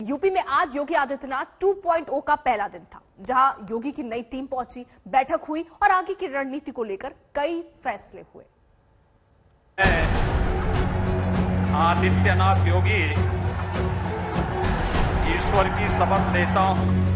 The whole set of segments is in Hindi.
यूपी में आज योगी आदित्यनाथ 2.0 का पहला दिन था, जहां योगी की नई टीम पहुंची, बैठक हुई और आगे की रणनीति को लेकर कई फैसले हुए। आदित्यनाथ योगी ईश्वर की शपथ लेता हूं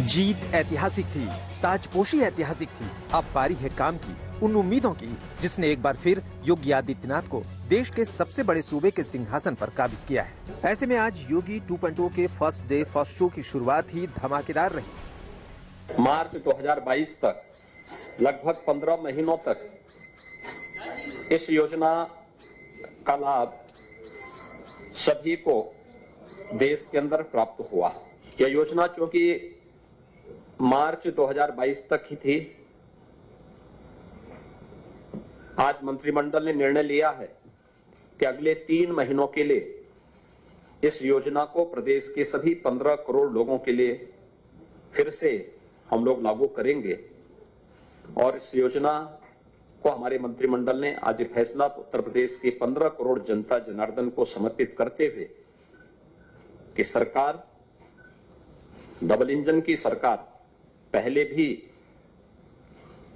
जीत ऐतिहासिक थी, ताजपोशी ऐतिहासिक थी। अब बारी है काम की, उन उम्मीदों की जिसने एक बार फिर योगी आदित्यनाथ को देश के सबसे बड़े सूबे के सिंहासन पर काबिज किया है। ऐसे में आज योगी 2.0 के फर्स्ट डे फर्स्ट शो की शुरुआत ही धमाकेदार रही। मार्च 2022 तक लगभग 15 महीनों तक इस योजना का लाभ सभी को देश के अंदर प्राप्त हुआ। यह योजना चूंकि मार्च 2022 तक ही थी, आज मंत्रिमंडल ने निर्णय लिया है कि अगले 3 महीनों के लिए इस योजना को प्रदेश के सभी 15 करोड़ लोगों के लिए फिर से हम लोग लागू करेंगे। और इस योजना को हमारे मंत्रिमंडल ने आज फैसला उत्तर प्रदेश के 15 करोड़ जनता जनार्दन को समर्पित करते हुए कि सरकार डबल इंजन की सरकार पहले भी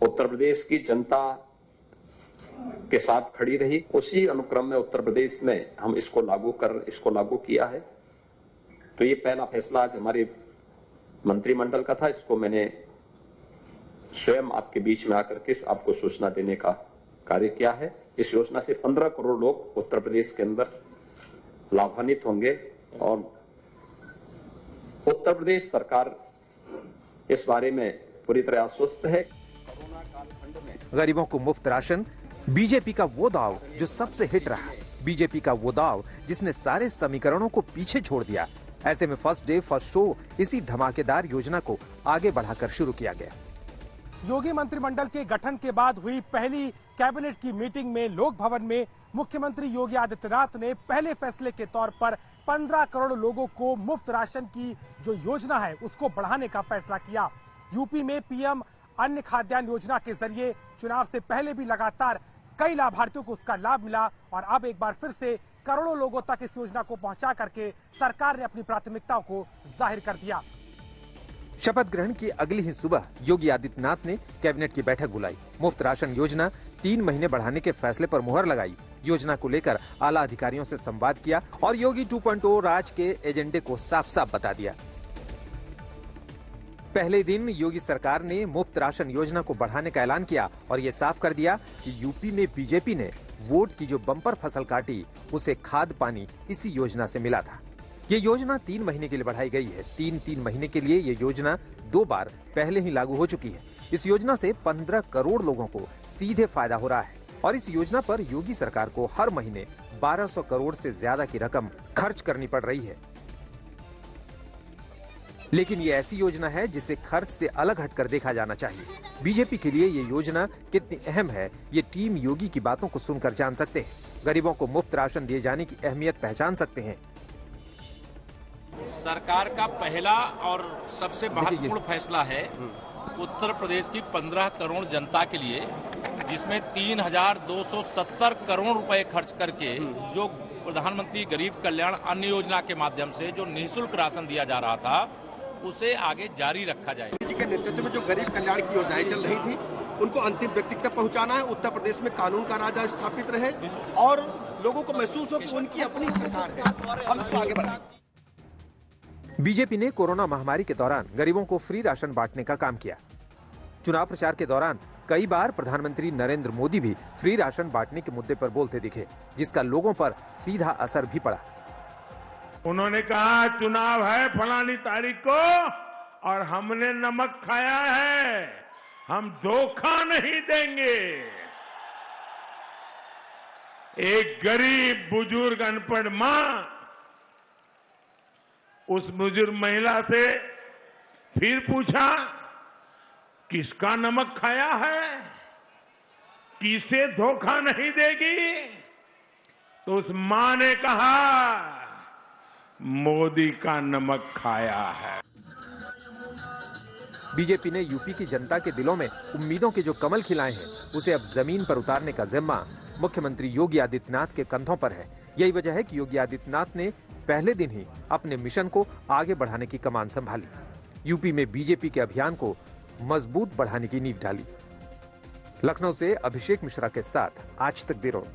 उत्तर प्रदेश की जनता के साथ खड़ी रही। उसी अनुक्रम में उत्तर प्रदेश में हम इसको लागू किया है। तो ये पहला फैसला आज हमारे मंत्रिमंडल का था। इसको मैंने स्वयं आपके बीच में आकर के आपको सूचना देने का कार्य किया है। इस योजना से 15 करोड़ लोग उत्तर प्रदेश के अंदर लाभान्वित होंगे और उत्तर प्रदेश सरकार इस बारे में पूरी तरह आश्वस्त है। कोरोना कालखंड में गरीबों को मुफ्त राशन, बीजेपी का वो दाव जो सबसे हिट रहा, बीजेपी का वो दाव जिसने सारे समीकरणों को पीछे छोड़ दिया। ऐसे में फर्स्ट डे फर्स्ट शो इसी धमाकेदार योजना को आगे बढ़ाकर शुरू किया गया। योगी मंत्रिमंडल के गठन के बाद हुई पहली कैबिनेट की मीटिंग में लोक भवन में मुख्यमंत्री योगी आदित्यनाथ ने पहले फैसले के तौर पर 15 करोड़ लोगों को मुफ्त राशन की जो योजना है उसको बढ़ाने का फैसला किया। यूपी में पीएम अन्न खाद्यान्न योजना के जरिए चुनाव से पहले भी लगातार कई लाभार्थियों को उसका लाभ मिला और अब एक बार फिर से करोड़ों लोगों तक इस योजना को पहुंचा करके सरकार ने अपनी प्राथमिकताओं को जाहिर कर दिया। शपथ ग्रहण की अगली ही सुबह योगी आदित्यनाथ ने कैबिनेट की बैठक बुलाई। मुफ्त राशन योजना 3 महीने बढ़ाने के फैसले पर मुहर लगाई। योजना को लेकर आला अधिकारियों से संवाद किया और योगी 2.0 राज के एजेंडे को साफ साफ बता दिया। पहले दिन योगी सरकार ने मुफ्त राशन योजना को बढ़ाने का ऐलान किया और ये साफ कर दिया कि यूपी में बीजेपी ने वोट की जो बम्पर फसल काटी उसे खाद पानी इसी योजना से मिला था। ये योजना 3 महीने के लिए बढ़ाई गई है। 3 महीने के लिए ये योजना 2 बार पहले ही लागू हो चुकी है। इस योजना से 15 करोड़ लोगों को सीधे फायदा हो रहा है और इस योजना पर योगी सरकार को हर महीने 1200 करोड़ से ज्यादा की रकम खर्च करनी पड़ रही है। लेकिन ये ऐसी योजना है जिसे खर्च से अलग हटकर देखा जाना चाहिए। बीजेपी के लिए ये योजना कितनी अहम है, ये टीम योगी की बातों को सुनकर जान सकते हैं। गरीबों को मुफ्त राशन दिए जाने की अहमियत पहचान सकते हैं। सरकार का पहला और सबसे महत्वपूर्ण फैसला है उत्तर प्रदेश की 15 करोड़ जनता के लिए, जिसमें 3,270 करोड़ रुपए खर्च करके जो प्रधानमंत्री गरीब कल्याण अन्न योजना के माध्यम से जो निःशुल्क राशन दिया जा रहा था उसे आगे जारी रखा जाए। जी के नेतृत्व में जो गरीब कल्याण की योजनाएं चल रही थी उनको अंतिम व्यक्ति तक पहुंचाना है। उत्तर प्रदेश में कानून का राज स्थापित रहे और लोगों को महसूस हो कि उनकी अपनी सरकार है, हम इसको आगे बढ़ाएं। बीजेपी ने कोरोना महामारी के दौरान गरीबों को फ्री राशन बांटने का काम किया। चुनाव प्रचार के दौरान कई बार प्रधानमंत्री नरेंद्र मोदी भी फ्री राशन बांटने के मुद्दे पर बोलते दिखे, जिसका लोगों पर सीधा असर भी पड़ा। उन्होंने कहा चुनाव है फलानी तारीख को और हमने नमक खाया है, हम धोखा नहीं देंगे। एक गरीब बुजुर्ग अनपढ़ मां उस बुजुर्ग महिला से फिर पूछा किसका नमक खाया है, किसे धोखा नहीं देगी। तो उस मां ने कहा, मोदी का नमक खाया है। बीजेपी ने यूपी की जनता के दिलों में उम्मीदों के जो कमल खिलाए हैं, उसे अब जमीन पर उतारने का जिम्मा मुख्यमंत्री योगी आदित्यनाथ के कंधों पर है। यही वजह है कि योगी आदित्यनाथ ने पहले दिन ही अपने मिशन को आगे बढ़ाने की कमान संभाली, यूपी में बीजेपी के अभियान को मजबूत बढ़ाने की नींव डाली। लखनऊ से अभिषेक मिश्रा के साथ आज तक ब्यूरो।